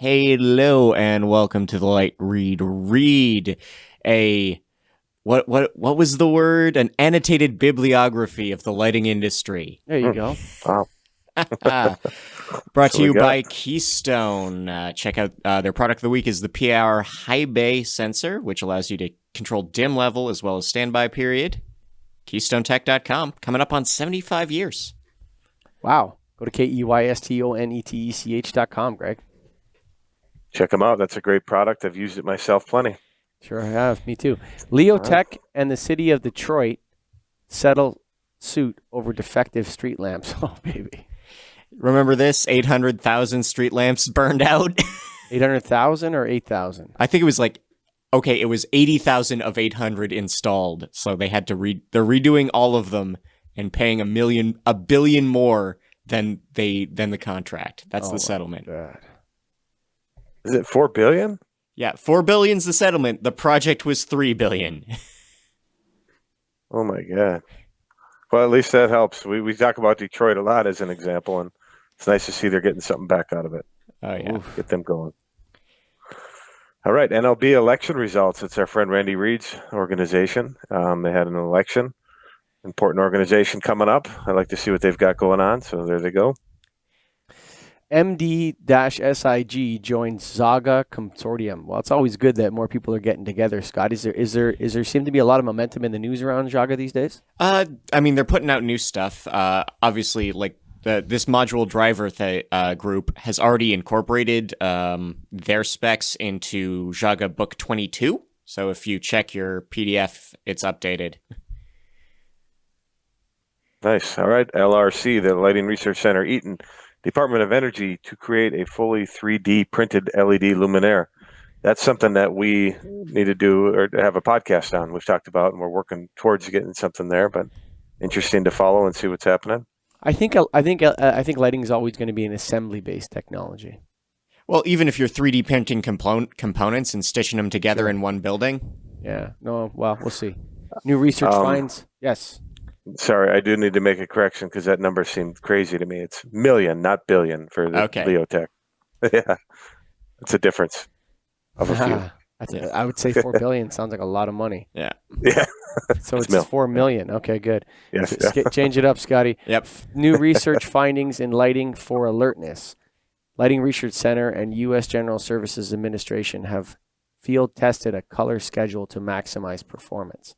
Hello and welcome to the Light Read. Read a what was the word? An annotated bibliography of the lighting industry. There you go. Wow. Brought So to we you got- by Keystone. Check out their product of the week is the PR High Bay sensor, which allows you to control dim level as well as standby period. KeystoneTech.com, coming up on 75 years. Wow. Go to KEYSTONETECH.com, Greg. Check them out. That's a great product. I've used it myself plenty. Sure have. Me too. Leo Tech and the city of Detroit settle suit over defective street lamps. Oh, baby. Remember this? 800,000 street lamps burned out. 800,000 or 8,000? I think it was it was 80,000 of 800 installed. So they had to they're redoing all of them and paying a billion more than the contract. That's the settlement. God. Is it $4 billion? Yeah, $4 billion's the settlement. The project was $3 billion. Oh my God. Well, at least that helps. We talk about Detroit a lot as an example, and it's nice to see they're getting something back out of it. Oh yeah. Get them going. All right, NLB election results. It's our friend Randy Reed's organization. They had an election. Important organization coming up. I'd like to see what they've got going on. So there they go. MD-SIG joins Zaga Consortium. Well, it's always good that more people are getting together. Scott, is there seem to be a lot of momentum in the news around Zaga these days? I mean, they're putting out new stuff. Obviously, like this module driver group has already incorporated their specs into Zaga Book 22. So if you check your PDF, it's updated. Nice. All right. LRC, the Lighting Research Center, Eaton, Department of Energy to create a fully 3D printed LED luminaire. That's something that we need to do or to have a podcast on. We've talked about, and we're working towards getting something there, but interesting to follow and see what's happening. I think lighting is always going to be an assembly-based technology. Well, even if you're 3D printing components and stitching them together in one building. Yeah. No. Well, we'll see. New research finds. Yes. Sorry, I do need to make a correction because that number seemed crazy to me. It's million, not billion for the Leotech. Yeah, it's a difference of a few. I would say 4 billion sounds like a lot of money. Yeah. Yeah. So it's 4 million. Okay, good. Yes. Change it up, Scotty. Yep. New research findings in lighting for alertness. Lighting Research Center and U.S. General Services Administration have field tested a color schedule to maximize performance.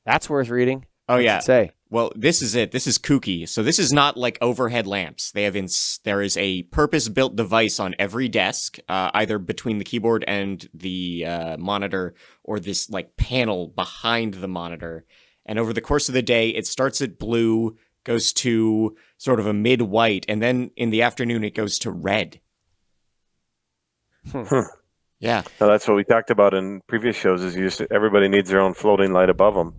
That's worth reading. Oh, yeah. Say. Well, this is it. This is kooky. So this is not like overhead lamps. There is a purpose-built device on every desk, either between the keyboard and the monitor, or this like panel behind the monitor. And over the course of the day, it starts at blue, goes to sort of a mid-white, and then in the afternoon, it goes to red. Yeah. Well, that's what we talked about in previous shows. Is everybody needs their own floating light above them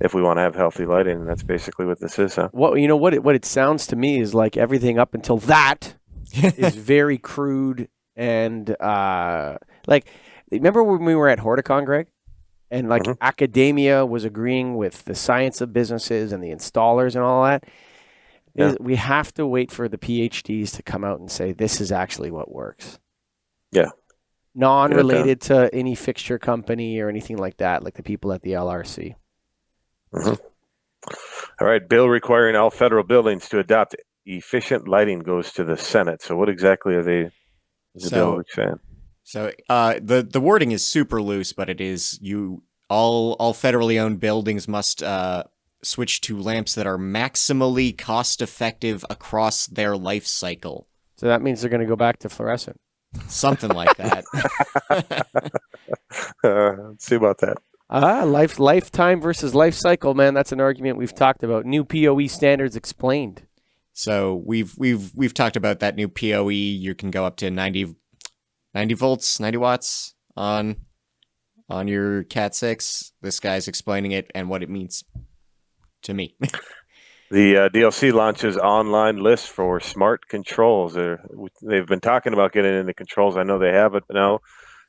if we want to have healthy lighting, and that's basically what this is, huh? What it sounds to me is like everything up until that is very crude and like remember when we were at Horticon, Greg, and like academia was agreeing with the science of businesses and the installers and all that. Yeah. We have to wait for the PhDs to come out and say this is actually what works. Yeah. Non-related to any fixture company or anything like that, like the people at the LRC. All right. Bill requiring all federal buildings to adopt efficient lighting goes to the Senate. So what exactly is the bill saying? So the wording is super loose, but it is all federally owned buildings must switch to lamps that are maximally cost effective across their life cycle. So that means they're going to go back to fluorescent. Something like that. Let's see about that. Lifetime versus life cycle, man. That's an argument we've talked about. New POE standards explained. So we've talked about that new POE. You can go up to 90 volts, 90 watts on your Cat 6. This guy's explaining it and what it means to me. The DLC launches online list for smart controls. They've been talking about getting into controls. I know they have it, but now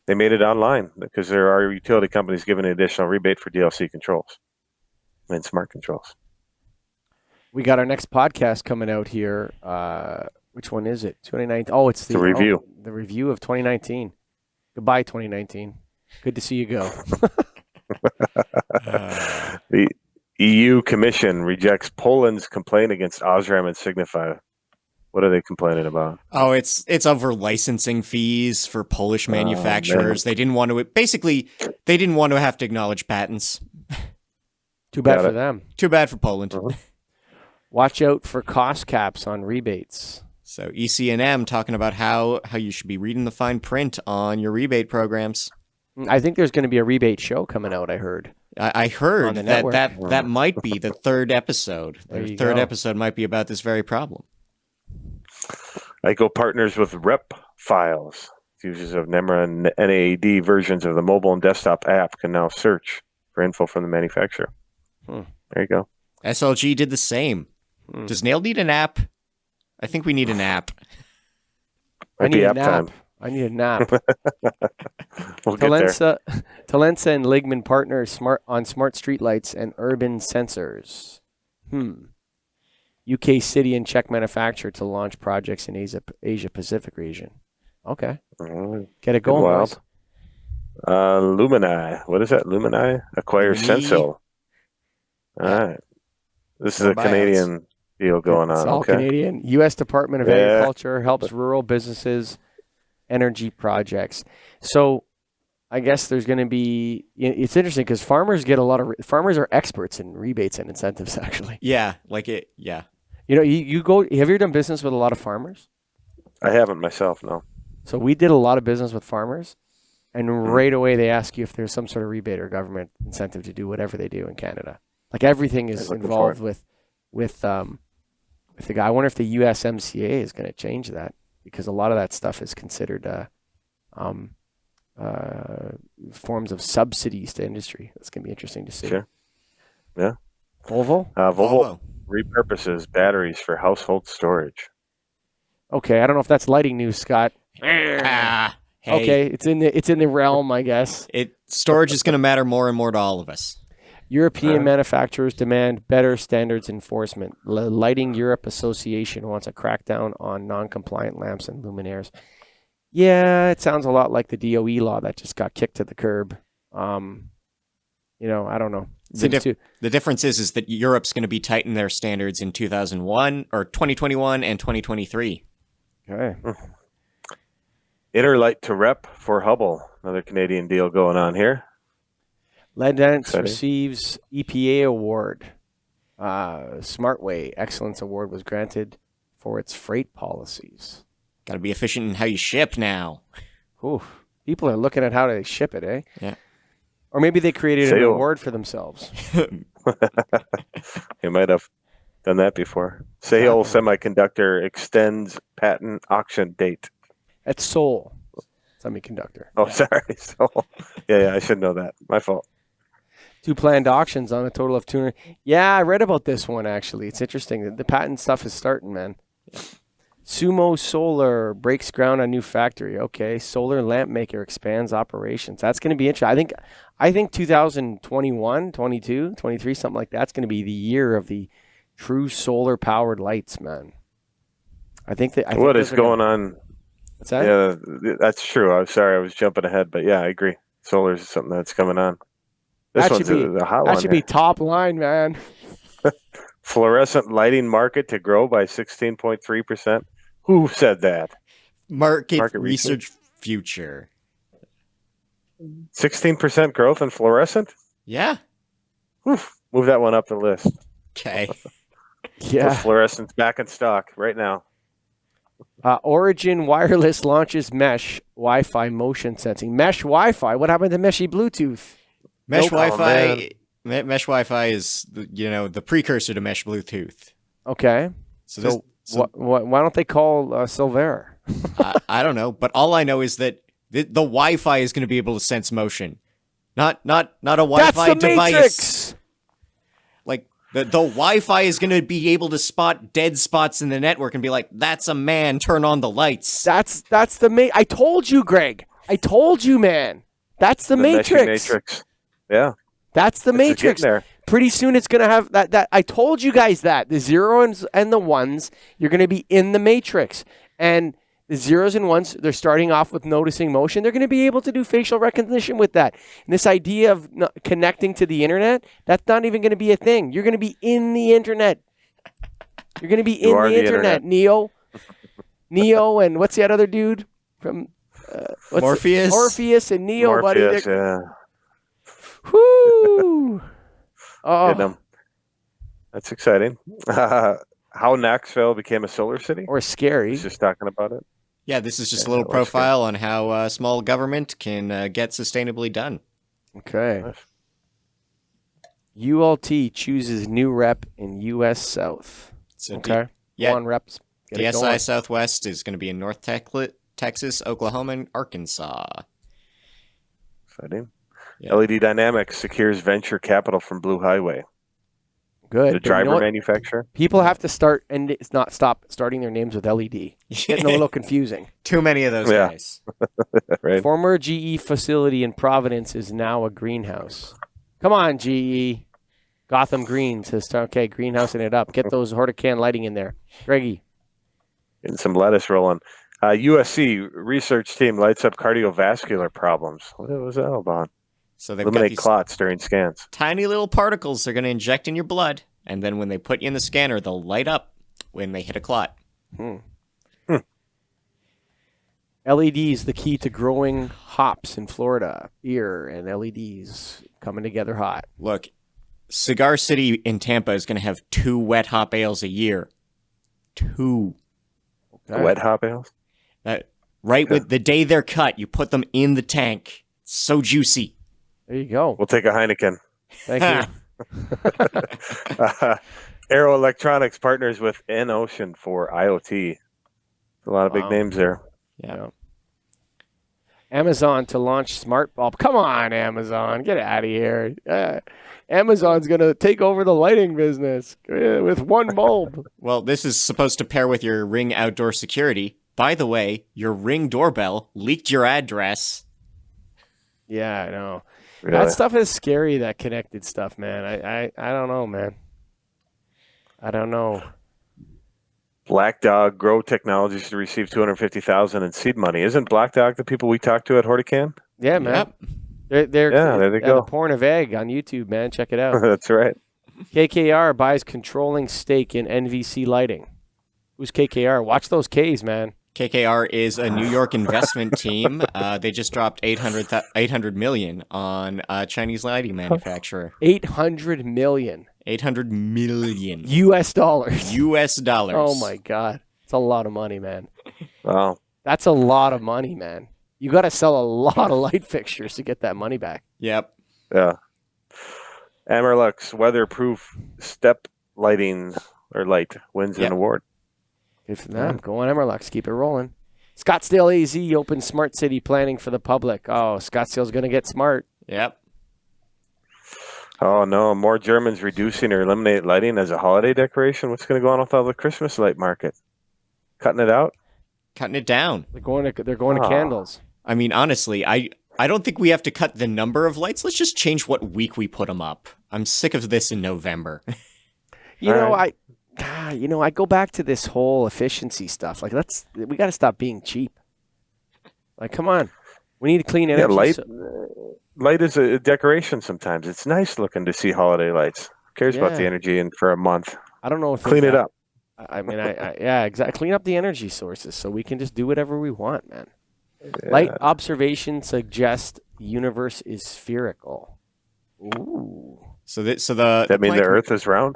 they made it online because there are utility companies giving an additional rebate for DLC controls and smart controls. We got our next podcast coming out here Which one is it? 2019. Oh, it's the review. The review of 2019. Goodbye, 2019. Good to see you go. The EU Commission rejects Poland's complaint against Osram and Signify. What are they complaining about? Oh, it's over licensing fees for Polish manufacturers. They didn't want to have to acknowledge patents. Too bad for them. Too bad for Poland. Watch out for cost caps on rebates. So EC&M talking about how you should be reading the fine print on your rebate programs. I think there's going to be a rebate show coming out, I heard. I heard that might be the third episode. The third go. episode might be about this very problem. ICO partners with Rep Files. Users of NEMRA and NAAD versions of the mobile and desktop app can now search for info from the manufacturer. There you go. SLG did the same. Does Nail need an app? I think we need an app. I need a nap. I need a nap. We'll get there. Talensa and Ligman partner on smart streetlights and urban sensors. UK city and Czech manufacturer to launch projects in Asia Pacific region. Okay. Get it going, boys. Lumini. What is that? Lumini acquires Senso. All right. This is a Canadian deal going on. It's all Canadian. U.S. Department of Agriculture helps rural businesses, energy projects. So I guess there's going to be, it's interesting because farmers farmers are experts in rebates and incentives, actually. Yeah. You know, you go, have you ever done business with a lot of farmers? I haven't myself, no. So we did a lot of business with farmers, and right away they ask you if there's some sort of rebate or government incentive to do whatever they do in Canada. Like everything is involved with the guy. I wonder if the USMCA is going to change that, because a lot of that stuff is considered forms of subsidies to industry. That's going to be interesting to see. Sure. Yeah. Volvo? Volvo repurposes batteries for household storage. Okay, I don't know if that's lighting news, Scott. Hey. Okay, it's in the realm, I guess. Storage is going to matter more and more to all of us. European manufacturers demand better standards enforcement. Lighting Europe Association wants a crackdown on non-compliant lamps and luminaires. Yeah, it sounds a lot like the DOE law that just got kicked to the curb. I don't know. The difference is that Europe's going to be tightening their standards in 2021 and 2023. Okay. Interlight to Rep for Hubble. Another Canadian deal going on here. Ledance receives EPA award. Smartway Excellence Award was granted for its freight policies. Got to be efficient in how you ship now. Ooh, people are looking at how they ship it, eh? Yeah. Or maybe they created an award for themselves. They might have done that before. Seoul Semiconductor extends patent auction date. That's Seoul Semiconductor. Oh, sorry. Seoul. Yeah, I should know that. My fault. 2 planned auctions on a total of 200. Yeah, I read about this one, actually. It's interesting. The patent stuff is starting, man. Sumo Solar breaks ground on new factory. Okay, solar lamp maker expands operations. That's going to be interesting. I think 2021, 22, 23, something like that's going to be the year of the true solar powered lights, man. What is going on? What's that? Yeah, that's true. I'm sorry, I was jumping ahead, but yeah, I agree. Solar is something that's coming on. This one's a hot one. That should be top line, man. Fluorescent lighting market to grow by 16.3%. Who said that? Market Research Future. 16% growth in fluorescent? Yeah. Oof. Move that one up the list. Okay. Yeah. Fluorescent's back in stock right now. Origin Wireless launches Mesh Wi-Fi motion sensing. Mesh Wi-Fi? What happened to Meshy Bluetooth? Mesh Wi-Fi. Mesh Wi-Fi is the precursor to Mesh Bluetooth. Okay. So why don't they call Silvera? I don't know, but all I know is that the Wi-Fi is going to be able to sense motion, not a Wi-Fi That's the device. Matrix! Like the Wi-Fi is going to be able to spot dead spots in the network and be like, "That's a man. Turn on the lights." That's the I told you, Greg. I told you, man. That's the Matrix. Matrix. Yeah. That's the Matrix. Pretty soon it's going to have that. I told you guys that. The zeros and the ones, you're going to be in the matrix. And the zeros and ones, they're starting off with noticing motion. They're going to be able to do facial recognition with that. And this idea of connecting to the internet, that's not even going to be a thing. You're going to be in the internet. You're going to be in the internet, Neo. Neo and what's that other dude from Morpheus? Morpheus and Neo, Morpheus, buddy. yeah. Whoo! Getting Oh, 'em. That's exciting. How Knoxville became a solar city? or scary. He's just talking about it. Yeah, this is just Yeah, a little that looks good. profile on how small government can get sustainably done. Okay. Nice. ULT chooses new rep in U.S. South. So Okay. yeah, One reps. Get it DSI going. Southwest is going to be in North Texas, Oklahoma, and Arkansas. Exciting. Yeah. LED Dynamics secures venture capital from Blue Highway. Good. The But you driver know what? manufacturer. People have to start and it's not stop starting their names with LED. Getting a little confusing. Too many of those Yeah. guys. Right. Former GE facility in Providence is now a greenhouse. Come on, GE. Gotham Green says, okay, greenhousing it up. Get those Hortican lighting in there. Greggy. Getting some lettuce rolling. USC research team lights up cardiovascular problems. What was that all about? So they've got Eliminate these clots during scans. tiny little particles they're going to inject in your blood, and then when they put you in the scanner, they'll light up when they hit a clot. LEDs, the key to growing hops in Florida. Beer and LEDs coming together hot. Look, Cigar City in Tampa is going to have 2 wet hop ales a year. 2. Okay. Wet hop ales. That right with the day they're cut, you put them in the tank. It's so juicy. There you go. We'll take a Heineken. Thank you. Aero Electronics partners with N-Ocean for IoT. A lot of big Wow. names there. Yeah. Amazon to launch smart bulb. Come on, Amazon. Get out of here. Amazon's going to take over the lighting business with one bulb. Well, this is supposed to pair with your Ring outdoor security. By the way, your Ring doorbell leaked your address. Yeah, I know. Really. That stuff is scary, that connected stuff, man. I don't know, man. I don't know. Black Dog Grow Technologies to receive $250,000 in seed money. Isn't Black Dog the people we talked to at Hortican? Yeah, man. Yep. They're Yeah, there they the go. Porn of Egg on YouTube, man. Check it out. That's right. KKR buys controlling stake in NVC Lighting. Who's KKR? Watch those Ks, man. KKR is a New York investment team. They just dropped $800 million on a Chinese lighting manufacturer. 800 million 800 million US dollars. US dollars. Oh my God. It's a lot of money, man. Wow. That's a lot of money, man. You got to sell a lot of light fixtures to get that money back. Yep. Yeah. Amerlux weatherproof step lighting or light wins Yep. an award. Good for them. Go on, Emerlux. Keep it rolling. Scottsdale AZ opens smart city planning for the public. Oh, Scottsdale's going to get smart. Yep. Oh no, more Germans reducing or eliminate lighting as a holiday decoration. What's going to go on with all the Christmas light market? Cutting it out? Cutting it down. They're going to Ah. candles. I mean, honestly, I don't think we have to cut the number of lights. Let's just change what week we put them up. I'm sick of this in November. You All know, right. I go back to this whole efficiency stuff. Like, we got to stop being cheap. Like, come on. We need to clean energy. Yeah, light is a decoration sometimes. It's nice looking to see holiday lights. Who cares about the Yeah. energy and for a month? I don't know if Clean it up. I mean, yeah, exactly. Clean up the energy sources so we can just do whatever we want, man. Yeah. Light observation suggests the universe is spherical. Ooh. So the That mean the Planck- Earth is round?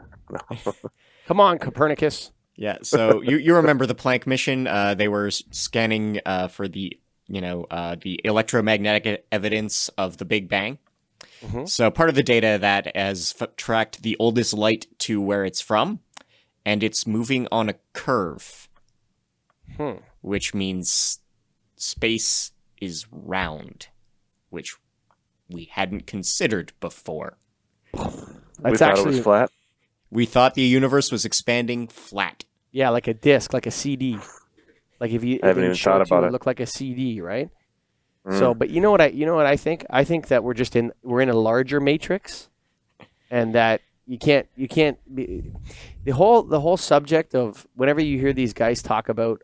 Come on, Copernicus. Yeah. So you remember the Planck mission? They were scanning for the the electromagnetic evidence of the Big Bang. Mhm. So part of the data that has tracked the oldest light to where it's from, and it's moving on a curve, which means space is round, which we hadn't considered before. We That's thought it actually was flat. We thought the universe was expanding flat. yeah, like a disc, like a CD. Like if I haven't even thought about it it. look like a CD, right? Mm. So, but you know what I think? I think that we're in a larger matrix, and that you can't be, the whole subject of whenever you hear these guys talk about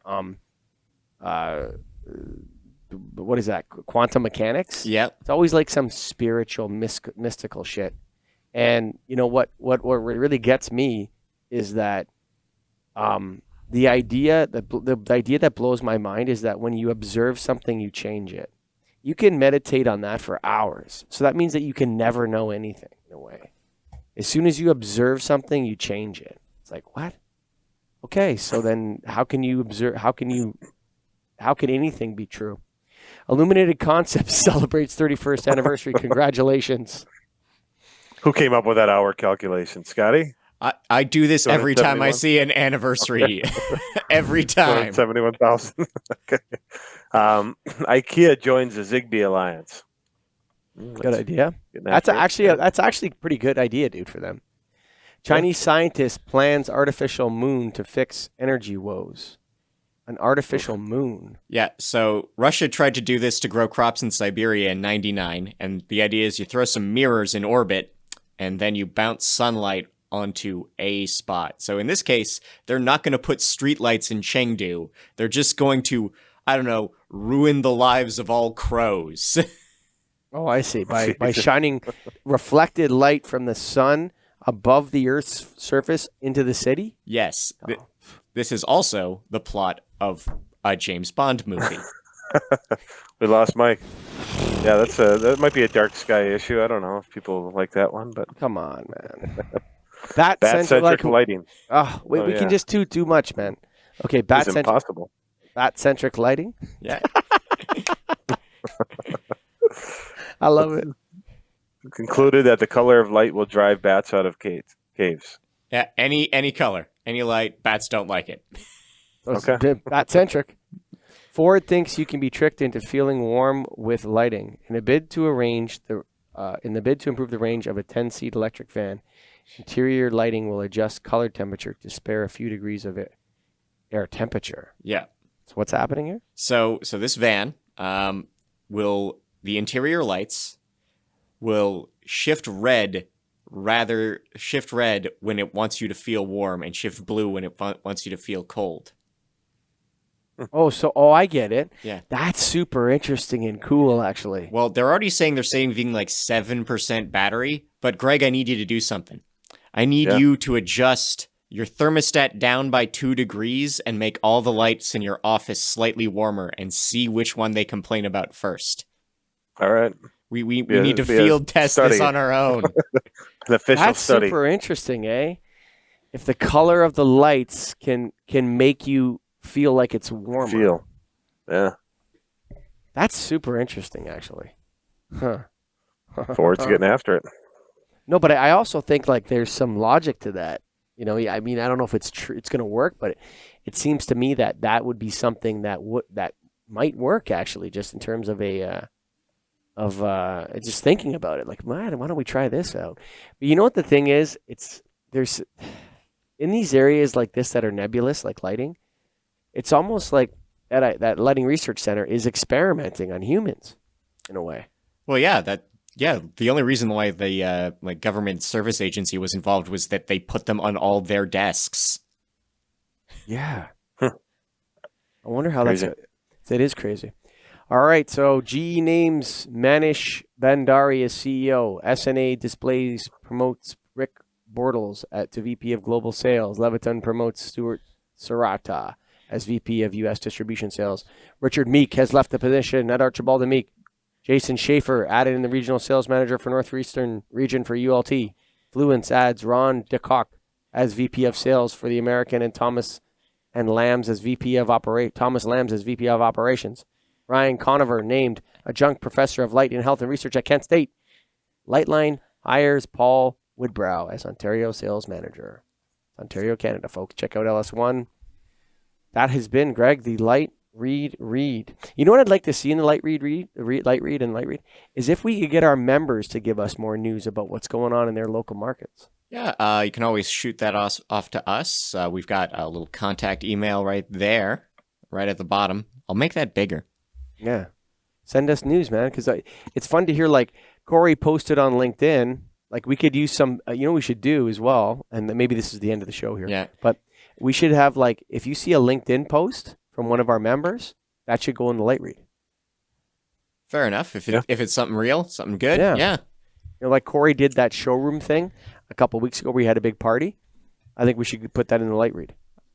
what is that, quantum mechanics? Yep. It's always like some spiritual mystical shit. And you know what really gets me is that the idea that blows my mind is that when you observe something, you change it. You can meditate on that for hours. So that means that you can never know anything in a way. As soon as you observe something, you change it. It's like, what? Okay, so then how can you observe? How can anything be true? Illuminated Concepts celebrates 31st anniversary. Congratulations. Who came up with that hour calculation? Scotty? I do this every time I 271? see an anniversary. Every time. 71,000. Okay. IKEA joins the Zigbee Alliance. Good idea. Getting That's after it. actually a pretty good idea, dude, for them. Chinese scientist plans artificial moon to fix energy woes. An artificial moon. Yeah, so Russia tried to do this to grow crops in Siberia in 99, and the idea is you throw some mirrors in orbit, and then you bounce sunlight onto a spot. So in this case, they're not going to put streetlights in Chengdu. They're just going to, I don't know, ruin the lives of all crows. Oh, I see. By shining reflected light from the sun above the Earth's surface into the city? Yes. This is also the plot of a James Bond movie. We lost Mike. Yeah, that might be a dark sky issue. I don't know if people like that one, but Come on, man. Bat bat-centric lighting we can just do too much, man. Okay, is impossible. bat-centric lighting. Yeah. I love it. Concluded that the color of light will drive bats out of caves. Yeah, any color, any light, bats don't like it. Okay. Bat-centric. Ford thinks you can be tricked into feeling warm with lighting. In a bid to improve the range of a 10-seat electric van, interior lighting will adjust color temperature to spare a few degrees of air temperature. Yeah. So what's happening here? So this van the interior lights will shift red when it wants you to feel warm and shift blue when it wants you to feel cold. Oh, I get it. Yeah. That's super interesting and cool, actually. Well, they're already saying they're saving like 7% battery, but Greg, I need you to do something. I need you to adjust your thermostat down by 2 degrees and make all the lights in your office slightly warmer and see which one they complain about first. All right. We need to field test this on our own. An official That's study. super interesting, eh? If the color of the lights can make you feel like it's warmer. Yeah. That's super interesting, actually. Huh. Ford's getting after it. No, but I also think like there's some logic to that. You know, I mean, I don't know if it's true, it's going to work, but it seems to me that would be something that might work actually, just in terms of just thinking about it. Like, man, why don't we try this out? But you know what the thing is? There's in these areas like this that are nebulous, like lighting. It's almost like that Lighting Research Center is experimenting on humans, in a way. Well, the only reason why the government service agency was involved was that they put them on all their desks. Yeah. I wonder how Crazy. that is crazy. All right, so GE names Manish Bhandari as CEO. SNA Displays promotes Rick Bortles to VP of Global Sales. Leviton promotes Stuart Sarata as VP of U.S. Distribution Sales. Richard Meek has left the position at Archibald and Meek. Jason Schaefer added in the Regional Sales Manager for Northeastern Region for ULT. Fluence adds Ron DeCock as VP of Sales for the American and Thomas Lambs as VP of Operations. Ryan Conover named Adjunct Professor of Light and Health and Research at Kent State. Lightline hires Paul Woodbrow as Ontario Sales Manager. Ontario, Canada, folks. Check out LS1. That has been, Greg, the Light Read. You know what I'd like to see in the Light Read is if we could get our members to give us more news about what's going on in their local markets. Yeah, you can always shoot that off to us. We've got a little contact email right there, right at the bottom. I'll make that bigger. Yeah. Send us news, man, because it's fun to hear, like, Corey posted on LinkedIn, Like we could use some, you know, what we should do as well, and then maybe this is the end of the show here. Yeah. But we should have like, if you see a LinkedIn post from one of our members, that should go in the light read. Fair enough. If it's something real, something good. Yeah. Yeah. You know, like Corey did that showroom thing a couple of weeks ago where he had a big party. I think we should put that in the light read.